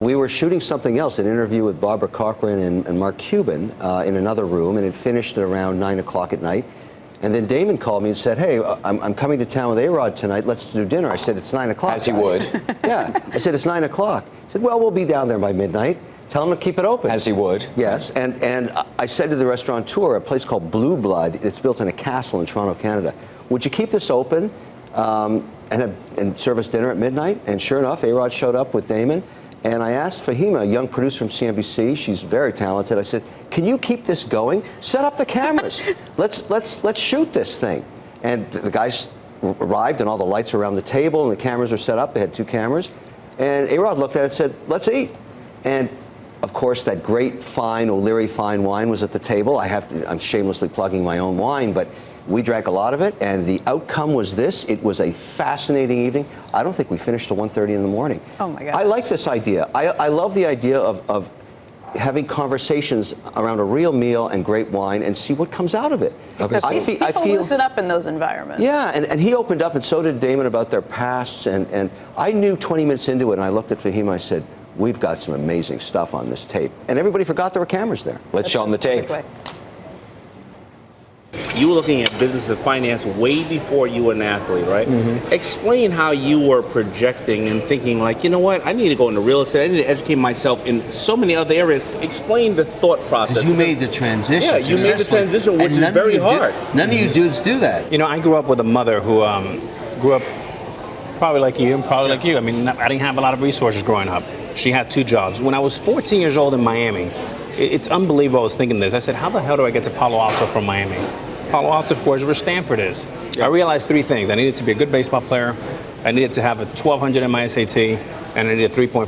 We were shooting something else, an interview with Barbara Corcoran and Mark Cuban in another room, and it finished at around 9 o'clock at night. And then Daymond called me and said, hey, I'm coming to town with A-Rod tonight. Let's do dinner. I said, it's 9 o'clock. As he would. Yeah. I said, it's 9 o'clock. He said, well, we'll be down there by midnight. Tell him to keep it open. As he would. Yes. And I said to the restaurateur, a place called Blue Blood, it's built in a castle in Toronto, Canada, would you keep this open and serve us dinner at midnight? And sure enough, A-Rod showed up with Daymond. And I asked Fahima, a young producer from CNBC, she's very talented, I said, can you keep this going? Set up the cameras. Let's shoot this thing. And the guys arrived and all the lights were around the table and the cameras were set up. They had 2 cameras. And A-Rod looked at it and said, let's eat. And of course, that great fine O'Leary fine wine was at the table. I'm shamelessly plugging my own wine, but we drank a lot of it, and the outcome was this. It was a fascinating evening. I don't think we finished till 1:30 in the morning. Oh, my God. I like this idea. I love the idea of having conversations around a real meal and great wine and see what comes out of it. Because people loosen up in those environments. Yeah, and he opened up, and so did Daymond, about their pasts. And I knew 20 minutes into it, and I looked at Fahima, I said, we've got some amazing stuff on this tape. And everybody forgot there were cameras there. Let's show them the tape. You were looking at business and finance way before you were an athlete, right? Mm-hmm. Explain how you were projecting and thinking like, you know what, I need to go into real estate. I need to educate myself in so many other areas. Explain the thought process. You made the transition. Yeah, you made the transition, which is very hard. None of you dudes do that. You know, I grew up with a mother who grew up probably like you and probably like you. I mean, I didn't have a lot of resources growing up. She had 2 jobs. When I was 14 years old in Miami, it's unbelievable I was thinking this. I said, how the hell do I get to Palo Alto from Miami? Palo Alto, of course, where Stanford is. I realized 3 things. I needed to be a good baseball player, I needed to have a 1200 in my SAT, and I needed a 3.5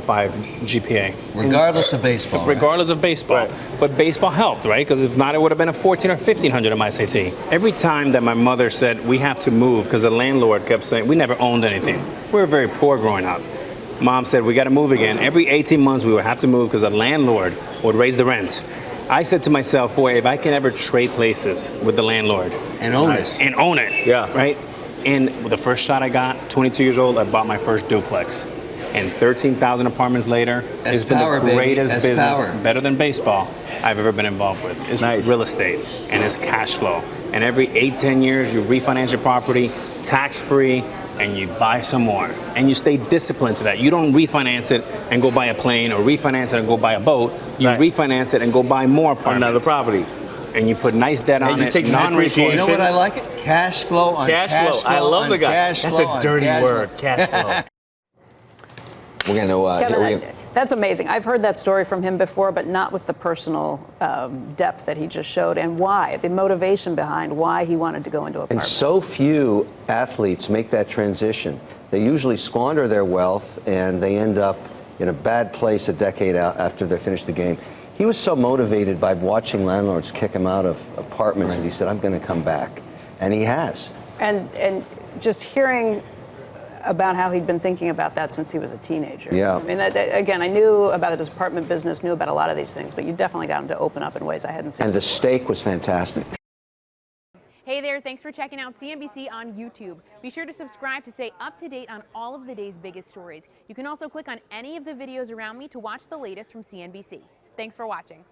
GPA. Regardless of baseball. Regardless of baseball. Right. But baseball helped, right? Because if not, it would have been a 14 or 1500 in my SAT. Every time that my mother said, we have to move, because the landlord kept saying, we never owned anything. We were very poor growing up. Mom said, we got to move again. Every 18 months, we would have to move because the landlord would raise the rents. I said to myself, boy, if I can ever trade places with the landlord. And own it. And own it. Yeah. Right? And with the first shot I got, 22 years old, I bought my first duplex. And 13,000 apartments later, it's been the greatest business, better than baseball, I've ever been involved with. It's real estate, and it's cash flow. And every 8-10 years, you refinance your property, tax-free, and you buy some more. And you stay disciplined to that. You don't refinance it and go buy a plane, or refinance it and go buy a boat. You refinance it and go buy more apartments. Another property. And you put nice debt on it, non-recourse. You know what I like it? Cash flow on cash flow. I love the guy. That's a dirty word, cash flow. We're going to... Kevin, that's amazing. I've heard that story from him before, but not with the personal depth that he just showed, and why, the motivation behind why he wanted to go into apartments. And so few athletes make that transition. They usually squander their wealth, and they end up in a bad place a decade after they finish the game. He was so motivated by watching landlords kick him out of apartments that he said, I'm going to come back. And he has. And just hearing about how he'd been thinking about that since he was a teenager. Yeah. I mean, again, I knew about his apartment business, knew about a lot of these things, but you definitely got him to open up in ways I hadn't seen. And the steak was fantastic. Hey there, thanks for checking out CNBC on YouTube. Be sure to subscribe to stay up to date on all of the day's biggest stories. You can also click on any of the videos around me to watch the latest from CNBC. Thanks for watching.